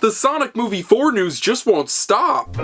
The Sonic Movie 4 news just won't stop!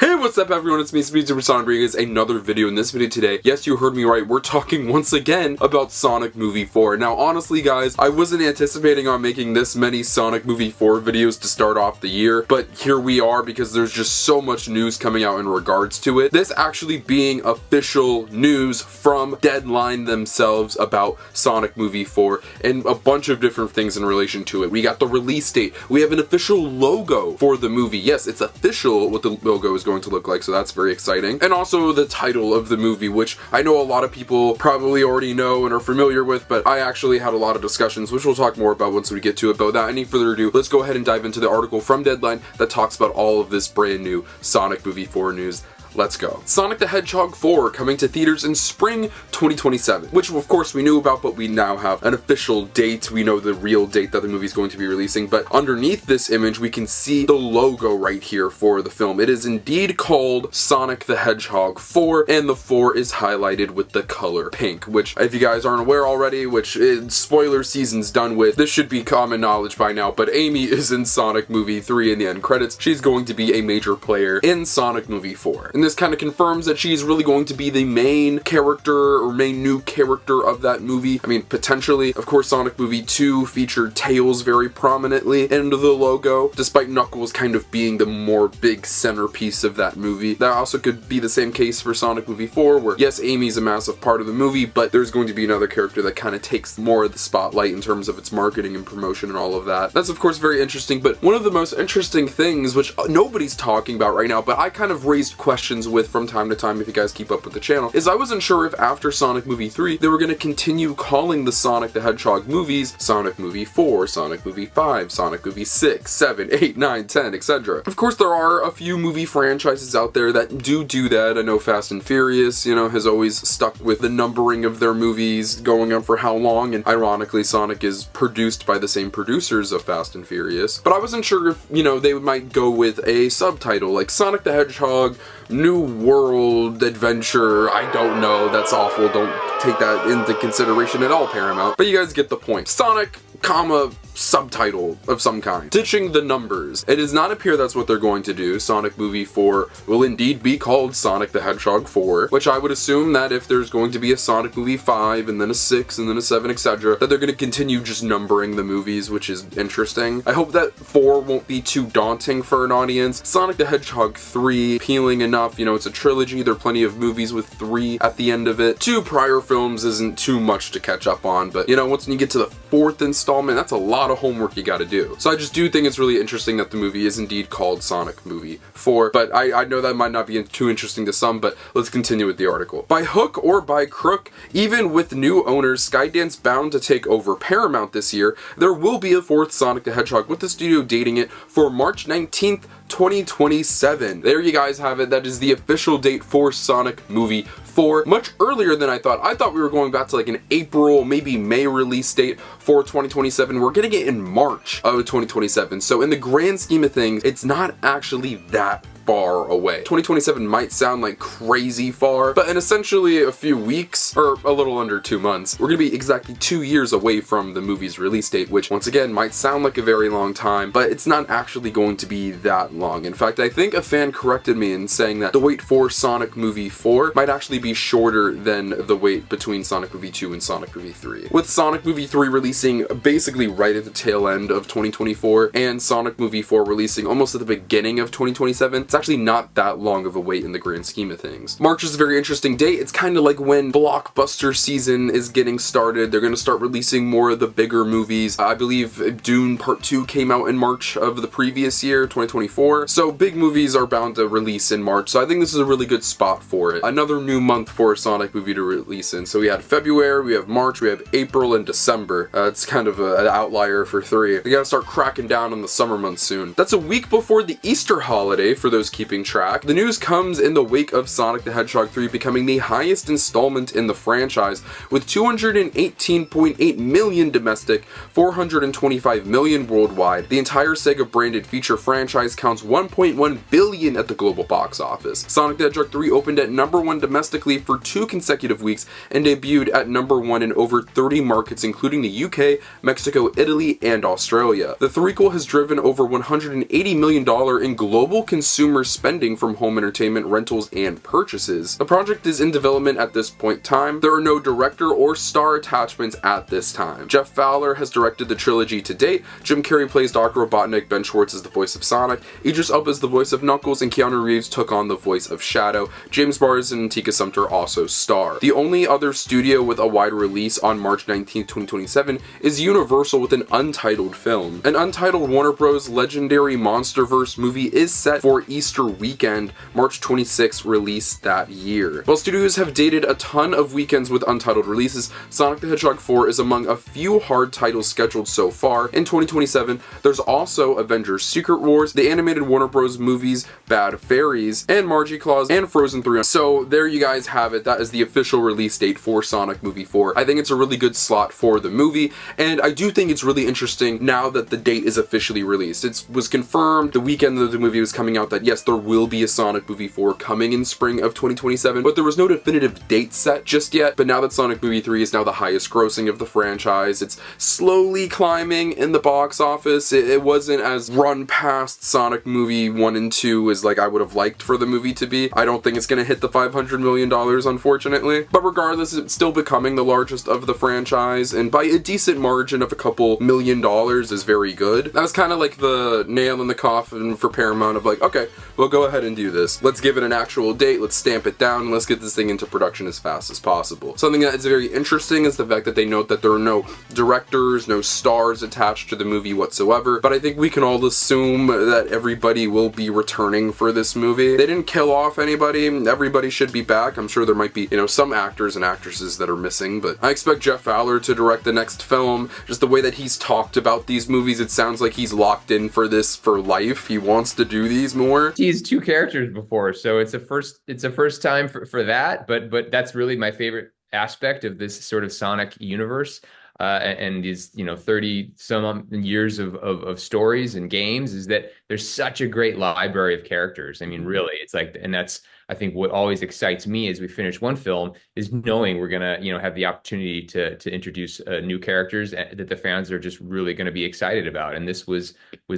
Hey, what's up everyone, it's me, SpeedSuperSonic, bringing you guys another video. In this video today, yes, you heard me right, we're talking once again about Sonic Movie 4. Now, honestly guys, I wasn't anticipating on making this many Sonic Movie 4 videos to start off the year, but here we are because there's just so much news coming out in regards to it. This actually being official news from Deadline themselves about Sonic Movie 4 and a bunch of different things in relation to it. We got the release date, we have an official logo for the movie. Yes, it's official what the logo is going to look like, so that's very exciting. And also the title of the movie, which I know a lot of people probably already know and are familiar with, but I actually had a lot of discussions, which we'll talk more about once we get to it. But without any further ado, let's go ahead and dive into the article from Deadline that talks about all of this brand new Sonic Movie 4 news. Let's go. Sonic the Hedgehog 4 coming to theaters in spring 2027, which of course we knew about, but we now have an official date. We know the real date that the movie is going to be releasing, but underneath this image we can see the logo right here for the film. It is indeed called Sonic the Hedgehog 4, and the 4 is highlighted with the color pink, which if you guys aren't aware already, which spoiler season's done with, this should be common knowledge by now, but Amy is in Sonic Movie 3 in the end credits. She's going to be a major player in Sonic Movie 4. And this kind of confirms that she's really going to be the main character or main new character of that movie. I mean, potentially. Of course, Sonic Movie 2 featured Tails very prominently in the logo, despite Knuckles kind of being the more big centerpiece of that movie. That also could be the same case for Sonic Movie 4, where yes, Amy's a massive part of the movie, but there's going to be another character that kind of takes more of the spotlight in terms of its marketing and promotion and all of that. That's of course very interesting, but one of the most interesting things, which nobody's talking about right now, but I kind of raised questions with from time to time if you guys keep up with the channel, is I wasn't sure if after Sonic Movie 3 they were going to continue calling the Sonic the Hedgehog movies Sonic Movie 4, Sonic Movie 5, Sonic Movie 6, 7, 8, 9, 10, etc. Of course there are a few movie franchises out there that do that. I know Fast and Furious, you know, has always stuck with the numbering of their movies going on for how long, and ironically Sonic is produced by the same producers of Fast and Furious. But I wasn't sure if, you know, they might go with a subtitle like Sonic the Hedgehog New World Adventure. I don't know, that's awful, don't take that into consideration at all, Paramount. But you guys get the point. Sonic, comma, subtitle of some kind. Ditching the numbers. It does not appear that's what they're going to do. Sonic Movie 4 will indeed be called Sonic the Hedgehog 4, which I would assume that if there's going to be a Sonic Movie 5 and then a 6 and then a 7, etc., that they're going to continue just numbering the movies, which is interesting. I hope that 4 won't be too daunting for an audience. Sonic the Hedgehog 3, appealing enough, you know, it's a trilogy, there are plenty of movies with 3 at the end of it. 2 prior films isn't too much to catch up on, but you know, once you get to the 4th installment, that's a lot of homework you gotta do. So I just do think it's really interesting that the movie is indeed called Sonic Movie 4, but I know that might not be too interesting to some, but let's continue with the article. By hook or by crook, even with new owners, Skydance bound to take over Paramount this year, there will be a 4th Sonic the Hedgehog, with the studio dating it for March 19th, 2027. There you guys have it. That is the official date for Sonic Movie 4. Much earlier than I thought. I thought we were going back to like an April, maybe May release date for 2027. We're getting it in March of 2027. So in the grand scheme of things, it's not actually that far away. 2027 might sound like crazy far, but in essentially a few weeks, or a little under 2 months, we're gonna be exactly 2 years away from the movie's release date, which once again might sound like a very long time, but it's not actually going to be that long. In fact, I think a fan corrected me in saying that the wait for Sonic Movie 4 might actually be shorter than the wait between Sonic Movie 2 and Sonic Movie 3. With Sonic Movie 3 releasing basically right at the tail end of 2024, and Sonic Movie 4 releasing almost at the beginning of 2027, it's actually not that long of a wait in the grand scheme of things. March is a very interesting date. It's kind of like when blockbuster season is getting started. They're going to start releasing more of the bigger movies. I believe Dune Part 2 came out in March of the previous year, 2024. So big movies are bound to release in March. So I think this is a really good spot for it. Another new month for a Sonic movie to release in. So we had February, we have March, we have April, and December. It's kind of an outlier for 3. We gotta start cracking down on the summer months soon. That's a week before the Easter holiday for those those keeping track. The news comes in the wake of Sonic the Hedgehog 3 becoming the highest installment in the franchise, with 218.8 million domestic, 425 million worldwide. The entire Sega branded feature franchise counts 1.1 billion at the global box office. Sonic the Hedgehog 3 opened at #1 domestically for 2 consecutive weeks and debuted at #1 in over 30 markets, including the UK, Mexico, Italy, and Australia. The threequel has driven over $180 million in global consumer spending from home entertainment, rentals, and purchases. The project is in development at this point in time. There are no director or star attachments at this time. Jeff Fowler has directed the trilogy to date. Jim Carrey plays Dr. Robotnik, Ben Schwartz is the voice of Sonic, Idris Elba is the voice of Knuckles, and Keanu Reeves took on the voice of Shadow. James Marsden and Tika Sumpter also star. The only other studio with a wide release on March 19, 2027 is Universal with an untitled film. An untitled Warner Bros. Legendary Monsterverse movie is set for Easter weekend, March 26th release that year. While studios have dated a ton of weekends with untitled releases, Sonic the Hedgehog 4 is among a few hard titles scheduled so far. In 2027, there's also Avengers Secret Wars, the animated Warner Bros. Movies Bad Fairies, and Margie Claus, and Frozen 3. So there you guys have it. That is the official release date for Sonic Movie 4. I think it's a really good slot for the movie, and I do think it's really interesting now that the date is officially released. It was confirmed the weekend that the movie was coming out that yes, there will be a Sonic Movie 4 coming in spring of 2027, but there was no definitive date set just yet. But now that Sonic Movie 3 is now the highest grossing of the franchise, it's slowly climbing in the box office. It wasn't as run past Sonic Movie 1 and 2 as like I would have liked for the movie to be. I don't think it's going to hit the $500 million, unfortunately. But regardless, it's still becoming the largest of the franchise, and by a decent margin of a couple $1 million is very good. That was kind of like the nail in the coffin for Paramount of like, okay, we'll go ahead and do this. Let's give it an actual date, let's stamp it down, and let's get this thing into production as fast as possible. Something that is very interesting is the fact that they note that there are no directors, no stars attached to the movie whatsoever, but I think we can all assume that everybody will be returning for this movie. They didn't kill off anybody, everybody should be back. I'm sure there might be, some actors and actresses that are missing, but I expect Jeff Fowler to direct the next film. Just the way that he's talked about these movies, it sounds like he's locked in for this for life. He wants to do these more. He's 2 characters before, so it's a first time for that, but that's really my favorite aspect of this sort of Sonic universe. And these 30 some years of stories and games, is that there's such a great library of characters. I mean, really, it's like, and that's, I think, what always excites me as we finish one film is knowing we're gonna have the opportunity to introduce new characters that the fans are just really going to be excited about. And this was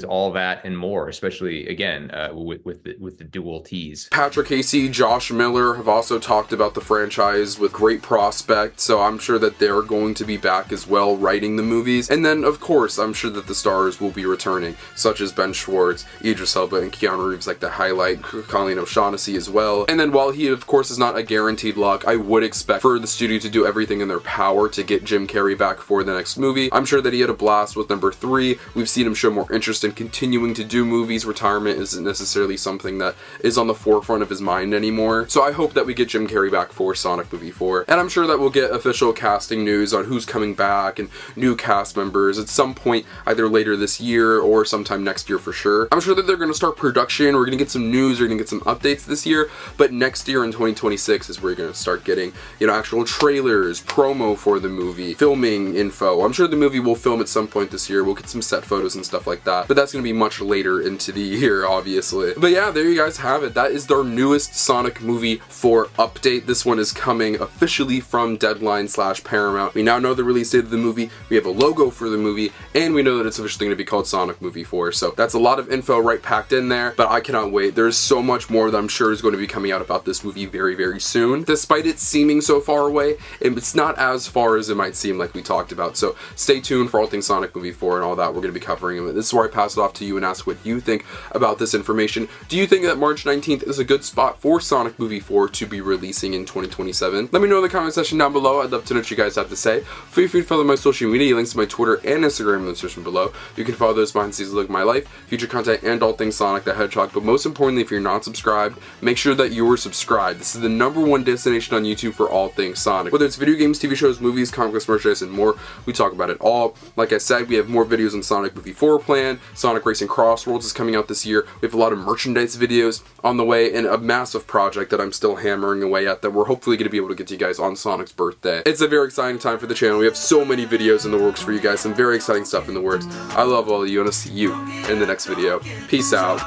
all that and more, especially again with the dual T's. Patrick Casey, Josh Miller have also talked about the franchise with great prospect, so I'm sure that they're going to be back as well writing the movies. And then of course I'm sure that the stars will be returning, such as Ben Schwartz, Idris Elba, and Keanu Reeves, like the highlight, Colleen O'Shaughnessy as well. And then while he of course is not a guaranteed lock, I would expect for the studio to do everything in their power to get Jim Carrey back for the next movie. I'm sure that he had a blast with number 3. We've seen him show more interest in continuing to do movies. Retirement isn't necessarily something that is on the forefront of his mind anymore. So I hope that we get Jim Carrey back for Sonic Movie 4. And I'm sure that we'll get official casting news on who's coming back and new cast members at some point either later this year or sometime next year for sure. I'm sure that they're going to start production. We're going to get some news, we're going to get some updates this year, but next year in 2026 is where you're going to start getting, actual trailers, promo for the movie, filming info. I'm sure the movie will film at some point this year. We'll get some set photos and stuff like that, but that's going to be much later into the year, obviously. But yeah, there you guys have it. That is their newest Sonic Movie 4 update. This one is coming officially from Deadline/Paramount. We now know the release date of the movie, we have a logo for the movie, and we know that it's officially going to be called Sonic Movie 4. So that's a lot of info right packed in there, but I cannot wait. There's so much more that I'm sure is going to be coming out about this movie very, very soon. Despite it seeming so far away, it's not as far as it might seem, like we talked about. So stay tuned for all things Sonic Movie 4 and all that. We're going to be covering it. This is where I pass it off to you and ask what you think about this information. Do you think that March 19th is a good spot for Sonic Movie 4 to be releasing in 2027? Let me know in the comment section down below. I'd love to know what you guys have to say. Feel free to follow my social media links to my Twitter and Instagram in the description below. You can follow those behind the scenes look at my life, future content, and all things Sonic the Hedgehog. But most importantly, if you're not subscribed, make sure that that you are subscribed. This is the #1 destination on YouTube for all things Sonic. Whether it's video games, TV shows, movies, comic books, merchandise, and more, we talk about it all. Like I said, we have more videos on Sonic Movie 4 planned. Sonic Racing Crossworlds is coming out this year. We have a lot of merchandise videos on the way, and a massive project that I'm still hammering away at that we're hopefully going to be able to get to you guys on Sonic's birthday. It's a very exciting time for the channel. We have so many videos in the works for you guys, some very exciting stuff in the works. I love all of you, and I'll see you in the next video. Peace out.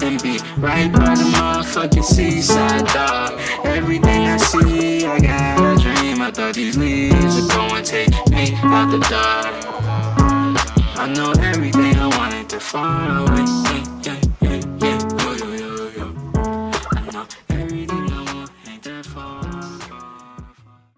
And be right by the motherfucking seaside, dog. Everything I see, I got a dream. I thought these leaves would go and take me out the dark. I know everything I wanted to far away. Yeah, yeah, yeah.